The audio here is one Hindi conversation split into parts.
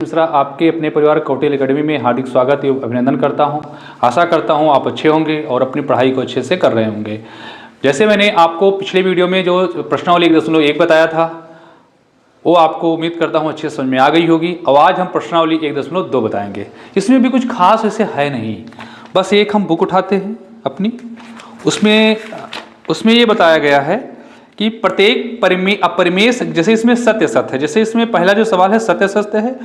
मिश्रा आपके अपने परिवार कौटिल्य एकेडमी में हार्दिक स्वागत एवं अभिनंदन करता हूं। आशा करता हूं आप अच्छे होंगे और अपनी पढ़ाई को अच्छे से कर रहे होंगे। जैसे मैंने आपको पिछले वीडियो में जो प्रश्नावली 1.1 बताया था वो आपको उम्मीद करता हूं अच्छे समझ में आ गई होगी। अब आज हम प्रश्नावली 1.2 बताएंगे। इसमें भी कुछ खास ऐसे है नहीं, बस एक हम बुक उठाते हैं अपनी, उसमें ये बताया गया है कि प्रत्येक अपरिमेय, जैसे इसमें सत्य सत्य है, जैसे इसमें पहला जो सवाल है सत्य सत्य है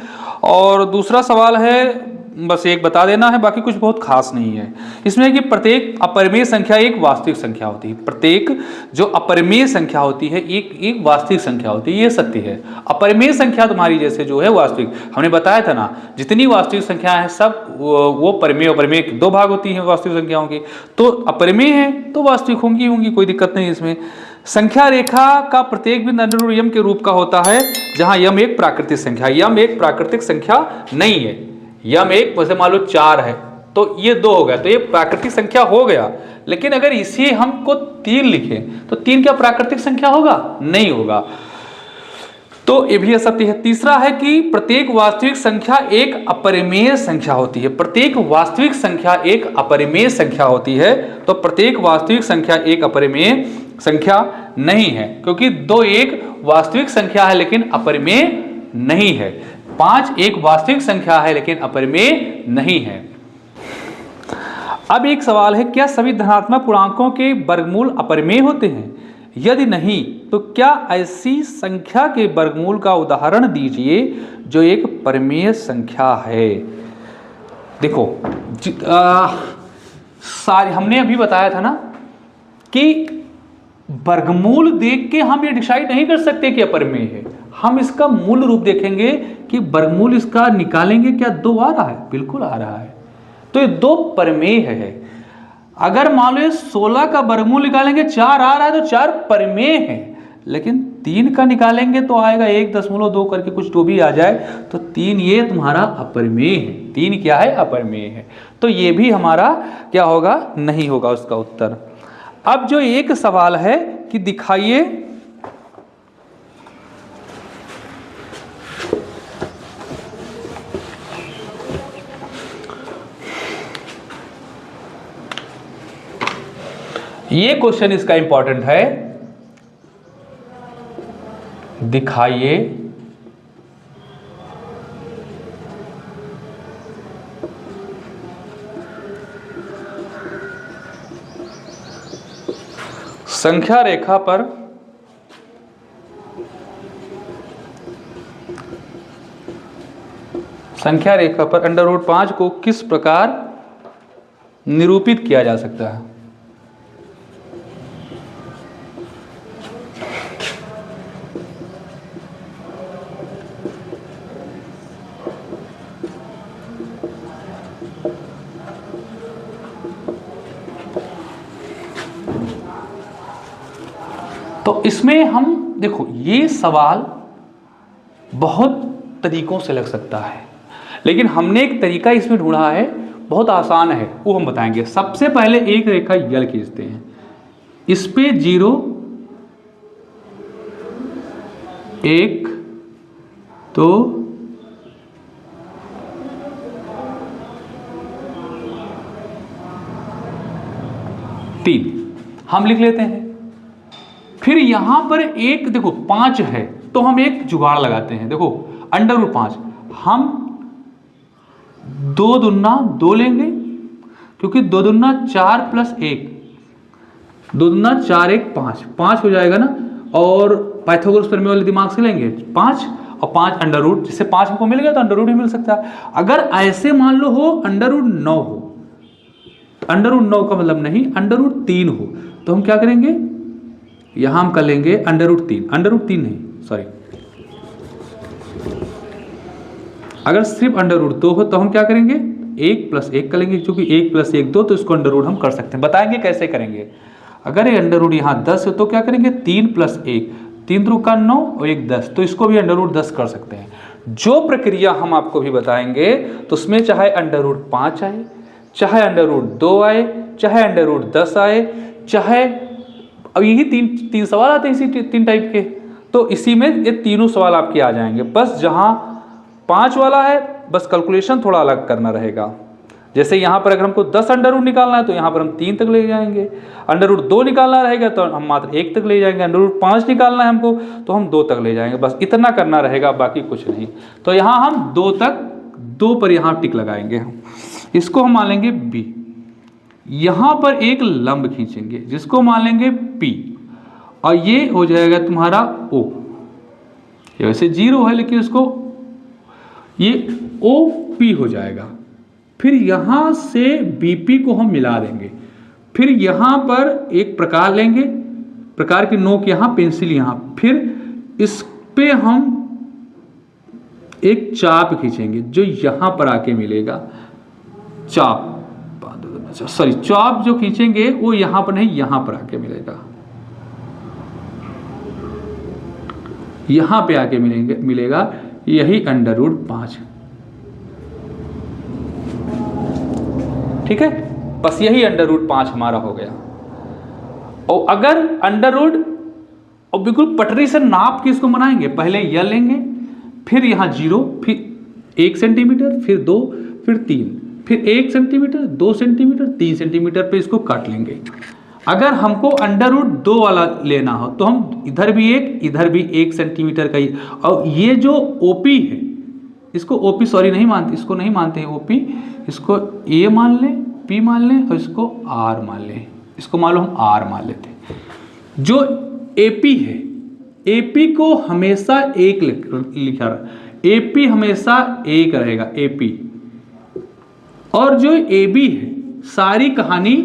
और दूसरा सवाल है बस एक बता देना है, बाकी कुछ बहुत खास नहीं है। इसमें कि प्रत्येक अपरिमेय संख्या एक वास्तविक संख्या होती है। प्रत्येक जो अपरिमेय संख्या होती है एक वास्तविक संख्या होती है, ये सत्य है। अपरिमेय संख्या तुम्हारी जैसे जो है वास्तविक, हमने बताया था ना, जितनी वास्तविक संख्या है सब वो परिमेय अपरिमेय दो भाग होती हैं वास्तविक संख्याओं की, तो अपरिमेय है तो वास्तविक होंगी, कोई दिक्कत नहीं इसमें। संख्या रेखा का प्रत्येक बिंदु अंडर रूट यम के रूप का होता है, जहां यम एक प्राकृतिक संख्या, यम एक प्राकृतिक संख्या नहीं है। यम एक, वैसे मान लो 4 है तो ये 2 हो गया, तो ये प्राकृतिक संख्या हो गया। लेकिन अगर इसी हमको 3 लिखें तो 3 क्या प्राकृतिक संख्या होगा? नहीं होगा, तो ये भी असत्य है। तीसरा है कि प्रत्येक वास्तविक संख्या एक अपरिमेय संख्या होती है। प्रत्येक वास्तविक संख्या एक अपरिमेय संख्या होती है, तो प्रत्येक वास्तविक संख्या एक अपरिमेय संख्या नहीं है, क्योंकि 2 एक वास्तविक संख्या है लेकिन अपरिमेय नहीं है। 5 एक वास्तविक संख्या है लेकिन अपरिमेय नहीं है। अब एक सवाल है, क्या सभी धनात्मक पूर्णांकों के वर्गमूल अपरिमेय होते हैं? यदि नहीं तो क्या ऐसी संख्या के वर्गमूल का उदाहरण दीजिए जो एक परिमेय संख्या है। देखो हमने अभी बताया था ना कि वर्गमूल देख के हम ये डिसाइड नहीं कर सकते कि अपरिमेय है। हम इसका मूल रूप देखेंगे कि वर्गमूल इसका निकालेंगे, क्या 2 आ रहा है? बिल्कुल आ रहा है, तो ये 2 परिमेय है। अगर मान लो 16 का वर्गमूल निकालेंगे 4 आ रहा है तो 4 परिमेय है, लेकिन 3 का निकालेंगे तो आएगा 1.2 करके कुछ तो भी आ जाए, तो 3 ये तुम्हारा अपरिमेय है। 3 क्या है? अपरिमेय है, तो ये भी हमारा क्या होगा? नहीं होगा उसका उत्तर। अब जो एक सवाल है कि दिखाइए ये क्वेश्चन इसका इंपॉर्टेंट है, दिखाइए संख्या रेखा पर √5 को किस प्रकार निरूपित किया जा सकता है। तो इसमें हम देखो, ये सवाल बहुत तरीकों से लग सकता है, लेकिन हमने एक तरीका इसमें ढूंढा है, बहुत आसान है, वो हम बताएंगे। सबसे पहले एक रेखा यल खींचते हैं, इस पे 0 1 2 3 हम लिख लेते हैं। फिर यहां पर एक देखो 5 है तो हम एक जुगाड़ लगाते हैं। देखो √5 हम 2 दूना 2 लेंगे, क्योंकि 2 दूना 4 + 1, 2 दूना 4 1 5 हो जाएगा ना। और पाइथागोरस प्रमेय वाले दिमाग से लेंगे 5 और 5 √, जिससे 5 हमको मिल गया तो √, ही मिल सकता है। अगर ऐसे मान लो हो √9 हो, √9 का मतलब नहीं √3 हो, तो हम क्या करेंगे? यहां हम कर लेंगे √3 नहीं, सॉरी, अगर सिर्फ √2 हो तो हम क्या करेंगे? 1 + 1 कर लेंगे, क्योंकि 1 + 1 2, तो इसको √ हम कर सकते हैं। बताएंगे कैसे करेंगे। अगर ये √ यहाँ 10 है तो क्या करेंगे? 3 + 1, 3 × 9 और 1 10, तो इसको भी √10 कर सकते हैं। जो प्रक्रिया हम आपको भी बताएंगे तो उसमें चाहे √5 आए, चाहे √2 आए, चाहे √10 आए, चाहे, अब यही तीन सवाल आते हैं इसी 3 टाइप के, तो इसी में ये तीनों सवाल आपके आ जाएंगे। बस जहां 5 वाला है, बस कैलकुलेशन थोड़ा अलग करना रहेगा। जैसे यहाँ पर अगर हमको 10 अंडर रूट निकालना है तो यहाँ पर हम 3 तक ले जाएंगे, अंडर रूट 2 निकालना रहेगा तो हम मात्र 1 तक ले जाएंगे, अंडर रूट 5 निकालना है हमको तो हम 2 तक ले जाएंगे। बस इतना करना रहेगा, बाकी कुछ नहीं। तो यहाँ हम 2 तक, 2 पर यहाँ टिक लगाएंगे, इसको हम मान लेंगे B। यहाँ पर एक लंब खींचेंगे जिसको मान लेंगे P, और ये हो जाएगा तुम्हारा O। ये वैसे 0 है लेकिन इसको ये OP हो जाएगा। फिर यहाँ से BP को हम मिला देंगे, फिर यहाँ पर एक प्रकार लेंगे, प्रकार की नोक यहाँ, पेंसिल यहाँ, फिर इस पे हम एक चाप खींचेंगे जो यहाँ पर आके मिलेगा। चाप जो खींचेंगे वो यहाँ पर नहीं, यहाँ पर आके मिलेगा, यहाँ पे आके मिलेगा, यही अंडर रूट 5। ठीक है, बस यही अंडर रूट 5 हमारा हो गया। और अगर अंडर रूट और बिल्कुल पटरी से नाप के इसको बनाएंगे, पहले यह लेंगे, फिर यहाँ 0, फिर 1 सेंटीमीटर, फिर 2, फिर 3, फिर 1 सेंटीमीटर, 2 सेंटीमीटर, 3 सेंटीमीटर पे इसको काट लेंगे। अगर हमको अंडर रूट 2 वाला लेना हो तो हम इधर भी 1, इधर भी 1 सेंटीमीटर का ही। और ये जो ओपी है, इसको ओपी सॉरी नहीं मानते, इसको नहीं मानते हैं ओपी, इसको ए मान लें, पी मान लें, और इसको आर मान लें, इसको मान लो हम आर मान लेते हैं। जो एपी है, एपी को हमेशा 1 लिखा रहा, एपी हमेशा 1 रहेगा, एपी। और जो एबी है, सारी कहानी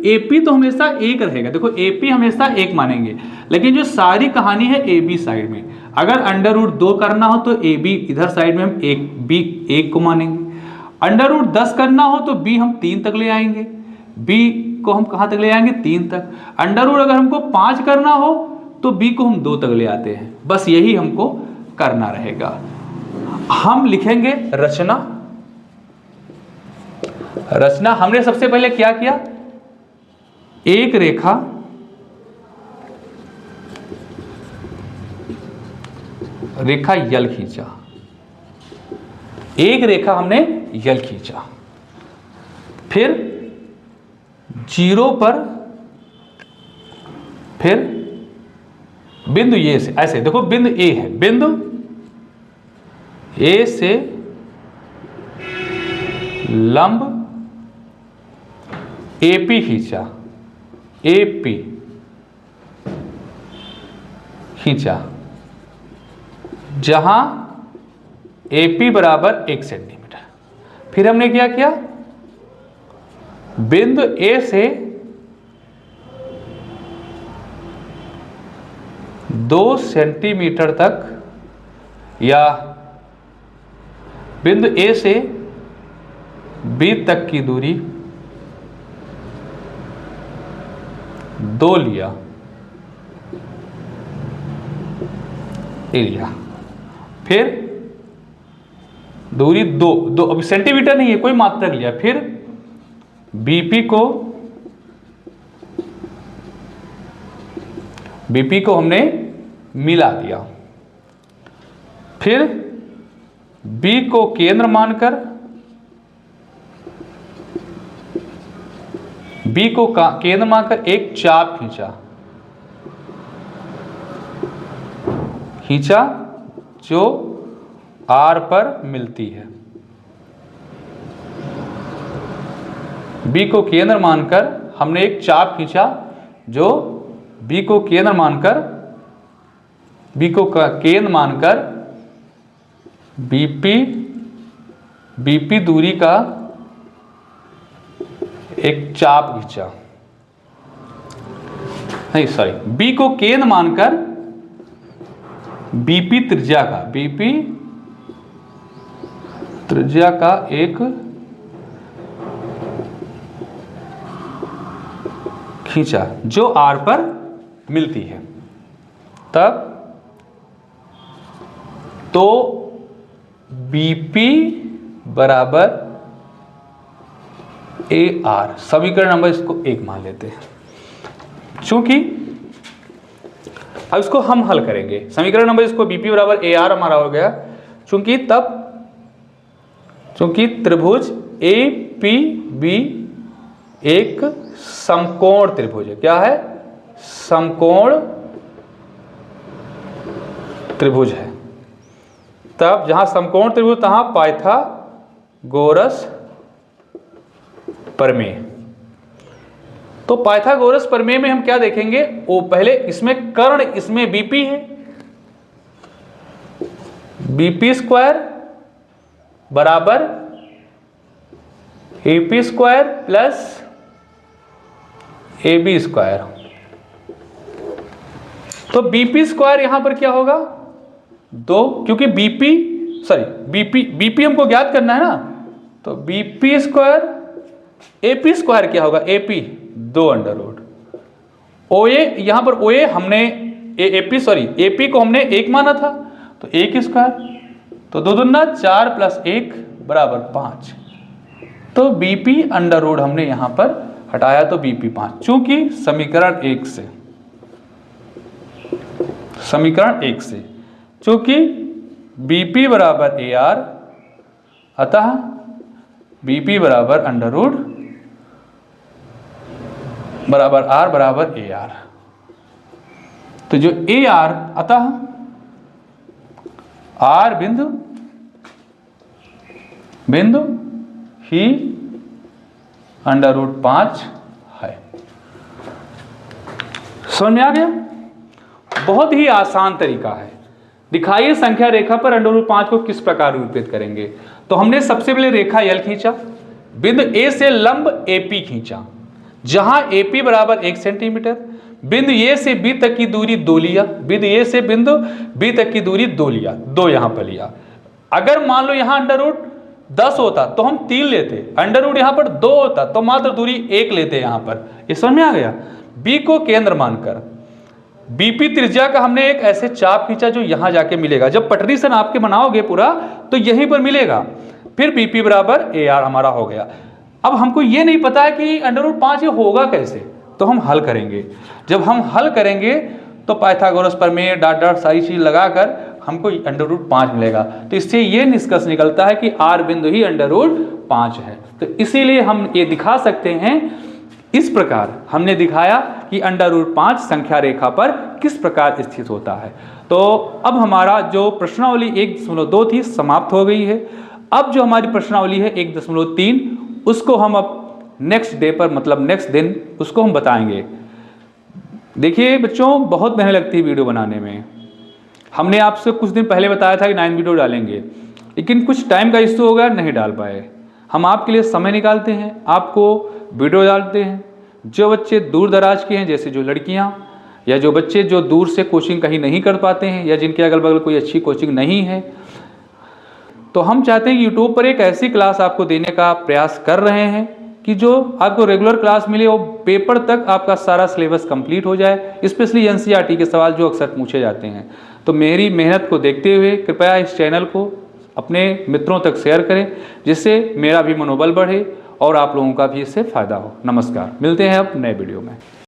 एपी तो हमेशा 1 रहेगा। देखो एपी हमेशा 1 मानेंगे, लेकिन जो सारी कहानी है एबी साइड में। अगर अंडर रूट 2 करना हो तो एबी इधर साइड में हम 1 को मानेंगे। अंडर रूट 10 करना हो तो बी हम 3 तक ले आएंगे, बी को हम कहाँ तक ले आएंगे, 3 तक। अंडर रूट अगर हमको 5 करना हो तो बी को हम 2 तक ले आते हैं। बस यही हमको करना रहेगा। हम लिखेंगे रचना। रचना हमने सबसे पहले क्या किया, एक रेखा यल खींचा, एक रेखा हमने यल खींचा, फिर 0 पर, फिर बिंदु ए से, ऐसे देखो बिंदु ए है, बिंदु ए से लंब एपी खींचा, एपी खींचा, जहां एपी बराबर 1 सेंटीमीटर। फिर हमने क्या किया, बिंदु ए से 2 सेंटीमीटर तक, या बिंदु ए से बी तक की दूरी 2 लिया, एरिया। फिर दूरी 2 अभी सेंटीमीटर नहीं है, कोई मात्रक लिया। फिर बीपी को हमने मिला दिया। फिर बी को केंद्र मानकर, बी को केंद्र मानकर एक चाप खींचा जो आर पर मिलती है। बी को केंद्र मानकर हमने एक चाप खींचा जो बी को केंद्र मानकर बीपी दूरी का एक चाप खींचा, नहीं सॉरी, बी को केंद्र मानकर बीपी त्रिज्या का एक खींचा जो आर पर मिलती है। तब तो बीपी बराबर ए आर, समीकरण नंबर इसको 1 मान लेते हैं। चूंकि अब इसको हम हल करेंगे, समीकरण नंबर इसको बीपी बराबर ए आर हमारा हो गया, चूंकि त्रिभुज APB एक समकोण त्रिभुज है। क्या है? समकोण त्रिभुज है। तब जहां समकोण त्रिभुज तहां पाइथागोरस प्रमेय। तो पाइथागोरस प्रमेय में हम क्या देखेंगे? वो पहले इसमें कर्ण, इसमें BP है, BP स्क्वायर बराबर AP square plus AB square. तो BP स्क्वायर यहां पर क्या होगा? 2, क्योंकि BP हमको ज्ञात करना है ना, तो BP स्क्वायर AP स्क्वायर क्या होगा? AP 2 अंडर रूट OA, यहां पर OA हमने AP को हमने 1 माना था, तो 1 स्क्वायर, तो 2 दूना 4 प्लस 1 बराबर 5। तो BP अंडर रूट हमने यहां पर हटाया, तो BP 5, चूंकि समीकरण 1 से चूंकि BP बराबर AR, अतः BP बराबर अंडर रूट बराबर R बराबर AR। तो जो AR, अतः R बिंदु ही अंडर रूट 5 है। समझ में आ गया? बहुत ही आसान तरीका है। दिखाइए संख्या रेखा पर अंडर रूट 5 को किस प्रकार निरूपित करेंगे। तो हमने सबसे पहले रेखा L खींचा, बिंदु A से लंब AP खींचा, जहां AP बराबर 1 सेंटीमीटर, बिंदु A से B तक की दूरी 2 लिया, बिंदु A से बिंदु B तक की दूरी 2 लिया, 2 यहां पर लिया। अगर मान लो यहां अंडर रूट 10 होता तो हम 3 लेते, अंडर रूट यहां पर 2 होता तो मात्र दूरी 1 लेते यहां पर। ये समझ में आ गया? B को केंद्र मानकर BP त्रिज्या का हमने एक ऐसे चाप खींचा जो यहां जाके मिलेगा। जब पटरी से नाप के बनाओगे पूरा तो यहीं पर मिलेगा। फिर BP बराबर AR हमारा हो गया। अब हमको ये नहीं पता है कि अंडर रूट 5 ये होगा कैसे, तो हम हल करेंगे। जब हम हल करेंगे तो पाइथागोरस प्रमेय डॉट डॉट सारी चीज लगाकर हमको अंडर रूट 5 मिलेगा। तो इससे ये निष्कर्ष निकलता है कि R बिंदु ही अंडर रूट 5 है। तो इसीलिए हम ये दिखा सकते हैं, इस प्रकार हमने दिखाया कि अंडर रूट 5 संख्या रेखा पर किस प्रकार स्थित होता है। तो अब हमारा जो प्रश्नावली 1.2 थी समाप्त हो गई है। अब जो हमारी प्रश्नावली है 1.3, उसको हम अब नेक्स्ट डे पर, मतलब नेक्स्ट दिन उसको हम बताएंगे। देखिए बच्चों, बहुत मेहनत लगती है वीडियो बनाने में। हमने आपसे कुछ दिन पहले बताया था कि 9 वीडियो डालेंगे, लेकिन कुछ टाइम का इश्यू हो गया, नहीं डाल पाए। हम आपके लिए समय निकालते हैं, आपको वीडियो डालते हैं। जो बच्चे दूर दराज के हैं, जैसे जो लड़कियां या जो बच्चे जो दूर से कोचिंग कहीं नहीं कर पाते हैं, या जिनके अगल बगल कोई अच्छी कोचिंग नहीं है, तो हम चाहते हैं कि यूट्यूब पर एक ऐसी क्लास आपको देने का प्रयास कर रहे हैं कि जो आपको रेगुलर क्लास मिले और पेपर तक आपका सारा सिलेबस कंप्लीट हो जाए, स्पेशली NCERT के सवाल जो अक्सर पूछे जाते हैं। तो मेरी मेहनत को देखते हुए कृपया इस चैनल को अपने मित्रों तक शेयर करें, जिससे मेरा भी मनोबल बढ़े और आप लोगों का भी इससे फायदा हो। नमस्कार, मिलते हैं अब नए वीडियो में।